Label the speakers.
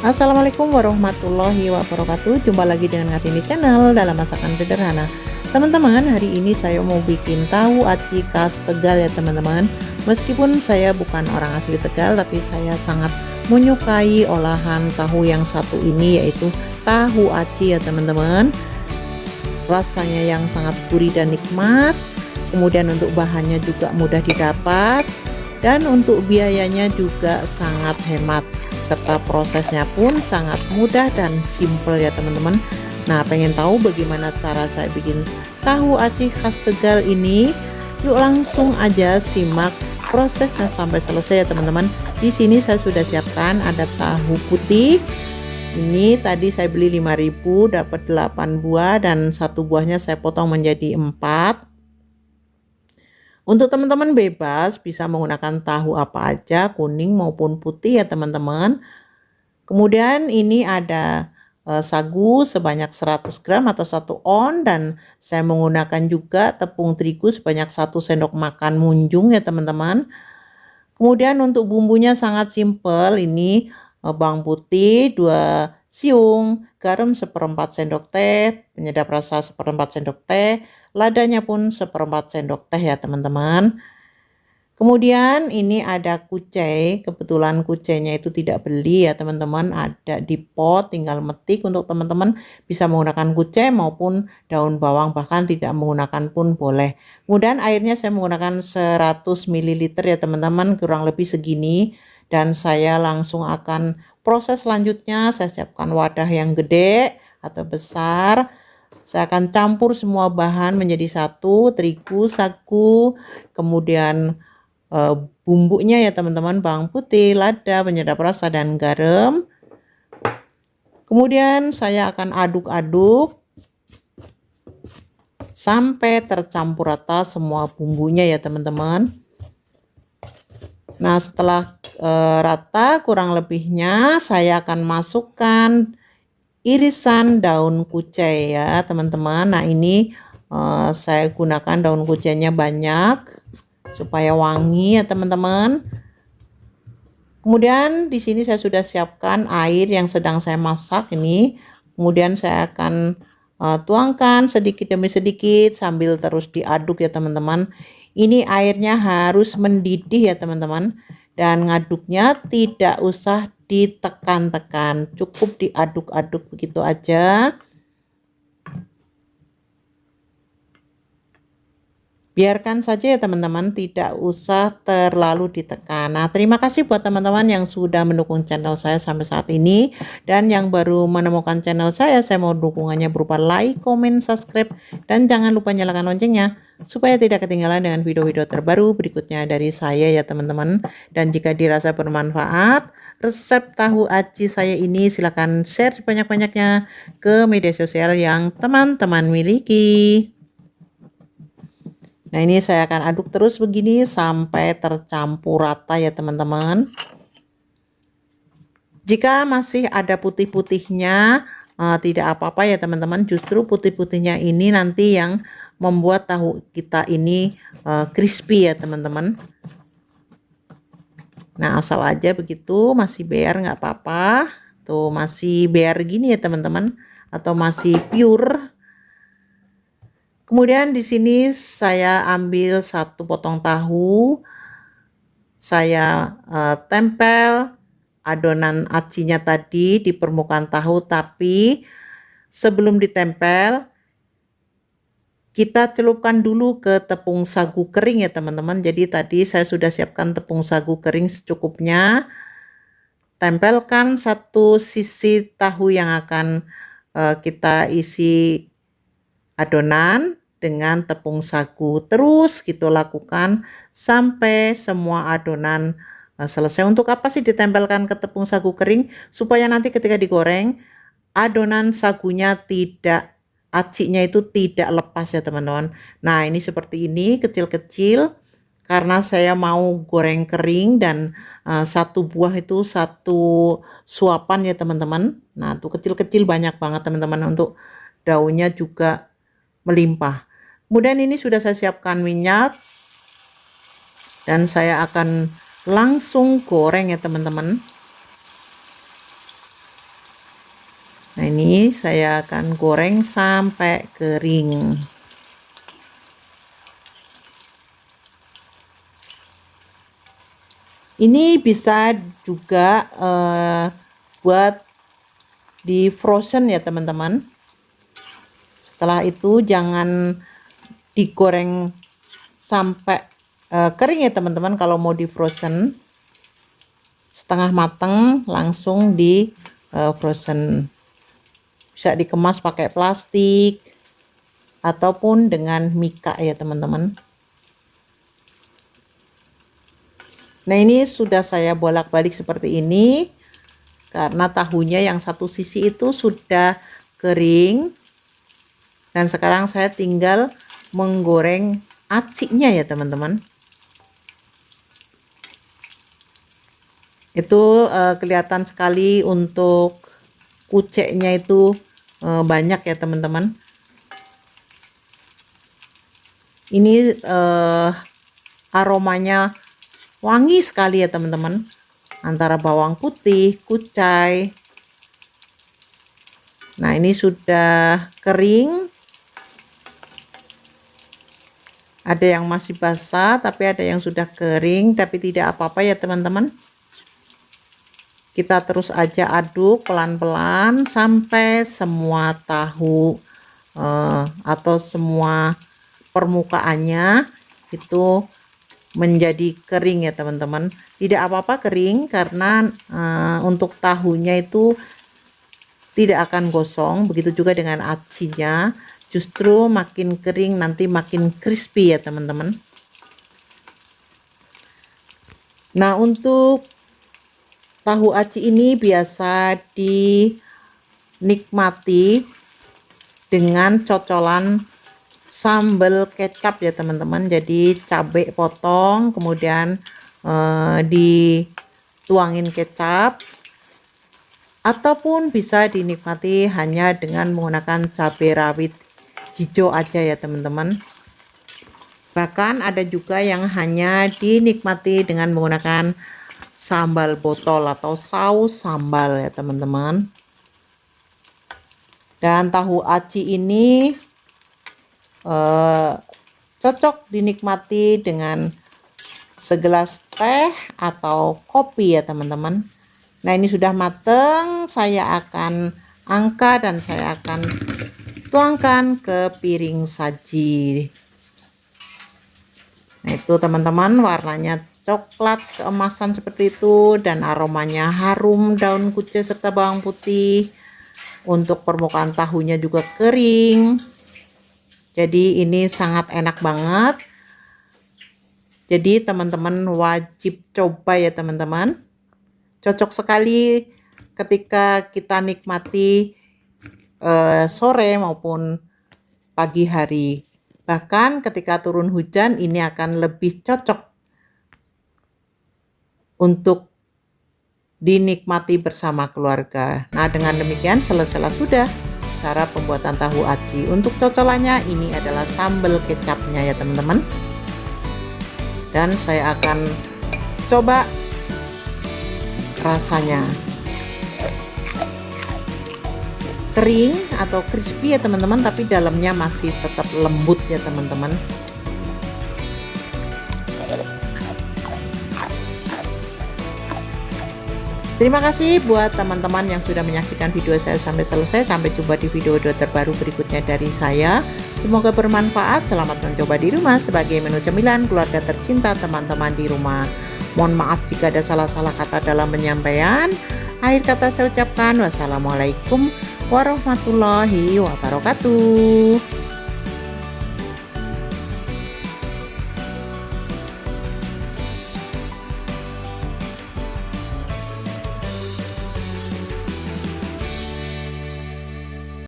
Speaker 1: Assalamualaikum warahmatullahi wabarakatuh. Jumpa lagi dengan Kartini Channel dalam masakan sederhana. Teman-teman, hari ini saya mau bikin tahu aci khas Tegal ya teman-teman. Meskipun saya bukan orang asli Tegal, tapi saya sangat menyukai olahan tahu yang satu ini, yaitu tahu aci ya teman-teman. Rasanya yang sangat gurih dan nikmat. Kemudian untuk bahannya juga mudah didapat, dan untuk biayanya juga sangat hemat, serta prosesnya pun sangat mudah dan simple ya teman-teman. Nah, pengen tahu bagaimana cara saya bikin tahu aci khas Tegal ini? Yuk langsung aja simak prosesnya sampai selesai ya teman-teman. Di sini saya sudah siapkan ada tahu putih. Ini tadi saya beli 5.000, dapat 8 buah, dan satu buahnya saya potong menjadi 4. Untuk teman-teman bebas bisa menggunakan tahu apa aja, kuning maupun putih ya teman-teman. Kemudian ini ada sagu sebanyak 100 gram atau 1 on, dan saya menggunakan juga tepung terigu sebanyak 1 sendok makan munjung ya teman-teman. Kemudian untuk bumbunya sangat simpel, ini bawang putih 2 siung, garam 1/4 sendok teh, penyedap rasa 1/4 sendok teh, ladanya pun 1/4 sendok teh ya teman-teman. Kemudian ini ada kucai, kebetulan kucainya itu tidak beli ya teman-teman, ada di pot, tinggal metik. Untuk teman-teman bisa menggunakan kucai maupun daun bawang, bahkan tidak menggunakan pun boleh. Kemudian airnya saya menggunakan 100 ml ya teman-teman, kurang lebih segini. Dan saya langsung akan proses selanjutnya. Saya siapkan wadah yang gede atau besar. Saya akan campur semua bahan menjadi satu, terigu, sagu, kemudian bumbunya ya teman-teman, bawang putih, lada, penyedap rasa, dan garam. Kemudian saya akan aduk-aduk sampai tercampur rata semua bumbunya ya teman-teman. Nah, setelah rata kurang lebihnya, saya akan masukkan irisan daun kucai ya teman-teman. Nah, ini saya gunakan daun kucainya banyak supaya wangi ya teman-teman. Kemudian di sini saya sudah siapkan air yang sedang saya masak ini. Kemudian saya akan tuangkan sedikit demi sedikit sambil terus diaduk ya teman-teman. Ini airnya harus mendidih ya teman-teman, dan ngaduknya tidak usah ditekan-tekan, cukup diaduk-aduk begitu aja. Biarkan saja ya teman-teman, tidak usah terlalu ditekan. Nah, terima kasih buat teman-teman yang sudah mendukung channel saya sampai saat ini, dan yang baru menemukan channel saya mau dukungannya berupa like, komen, subscribe, dan jangan lupa nyalakan loncengnya supaya tidak ketinggalan dengan video-video terbaru berikutnya dari saya ya teman-teman. Dan jika dirasa bermanfaat resep tahu aci saya ini, silahkan share sebanyak-banyaknya ke media sosial yang teman-teman miliki. Nah, ini saya akan aduk terus begini sampai tercampur rata ya teman-teman. Jika masih ada putih-putihnya, tidak apa-apa ya teman-teman. Justru putih-putihnya ini nanti yang membuat tahu kita ini crispy ya teman-teman. Nah, asal aja begitu masih bare nggak apa-apa. Tuh masih bare gini ya teman-teman, atau masih pure. Kemudian di sini saya ambil 1 potong tahu, saya tempel adonan acinya tadi di permukaan tahu, tapi sebelum ditempel kita celupkan dulu ke tepung sagu kering ya teman-teman. Jadi tadi saya sudah siapkan tepung sagu kering secukupnya. Tempelkan satu sisi tahu yang akan kita isi adonan dengan tepung sagu, terus gitu lakukan sampai semua adonan selesai. Untuk apa sih ditempelkan ke tepung sagu kering? Supaya nanti ketika digoreng adonan sagunya tidak, acinya itu tidak lepas ya teman-teman. Nah, ini seperti ini kecil-kecil karena saya mau goreng kering, dan satu buah itu 1 suapan ya teman-teman. Nah, tuh kecil-kecil banyak banget teman-teman, untuk daunnya juga melimpah. Kemudian ini sudah saya siapkan minyak, dan saya akan langsung goreng ya teman-teman. ini saya akan goreng sampai kering. Ini bisa juga buat di frozen ya teman-teman. Setelah itu jangan digoreng sampai kering ya teman-teman. Kalau mau di frozen setengah mateng langsung di frozen. Bisa dikemas pakai plastik ataupun dengan mika ya teman-teman. Nah, ini sudah saya bolak-balik seperti ini karena tahunya yang satu sisi itu sudah kering. Dan sekarang saya tinggal menggoreng acinya ya teman-teman. Itu kelihatan sekali untuk kuceknya itu banyak ya teman-teman. Ini aromanya wangi sekali ya teman-teman, antara bawang putih, kucai. Nah, ini sudah kering. Ada yang masih basah, tapi ada yang sudah kering, tapi tidak apa-apa ya teman-teman. Kita terus aja aduk pelan-pelan sampai semua tahu atau semua permukaannya itu menjadi kering ya teman-teman. Tidak apa-apa kering karena untuk tahunya itu tidak akan gosong. Begitu juga dengan acinya, justru makin kering nanti makin crispy ya teman-teman. Nah, untuk tahu aci ini biasa dinikmati dengan cocolan sambal kecap ya teman-teman. Jadi cabai potong kemudian dituangin kecap, ataupun bisa dinikmati hanya dengan menggunakan cabai rawit hijau aja ya teman-teman. Bahkan ada juga yang hanya dinikmati dengan menggunakan sambal botol atau saus sambal ya teman-teman. Dan tahu aci ini cocok dinikmati dengan segelas teh atau kopi ya teman-teman. Nah, ini sudah mateng, saya akan angkat dan saya akan tuangkan ke piring saji. Nah, itu teman-teman, warnanya coklat keemasan seperti itu dan aromanya harum daun kucai serta bawang putih. Untuk permukaan tahunya juga kering. Jadi ini sangat enak banget. Jadi teman-teman wajib coba ya teman-teman. Cocok sekali ketika kita nikmati sore maupun pagi hari. Bahkan ketika turun hujan ini akan lebih cocok untuk dinikmati bersama keluarga. Nah, dengan demikian selesai sudah cara pembuatan tahu aci. Untuk cocolannya ini adalah sambal kecapnya ya teman-teman. Dan saya akan coba rasanya. Kering atau crispy ya teman-teman, tapi dalamnya masih tetap lembut ya teman-teman. Terima kasih buat teman-teman yang sudah menyaksikan video saya sampai selesai. Sampai jumpa di video terbaru berikutnya dari saya. Semoga bermanfaat. Selamat mencoba di rumah sebagai menu cemilan keluarga tercinta teman-teman di rumah. Mohon maaf jika ada salah-salah kata dalam penyampaian. Akhir kata saya ucapkan wassalamualaikum warahmatullahi wabarakatuh.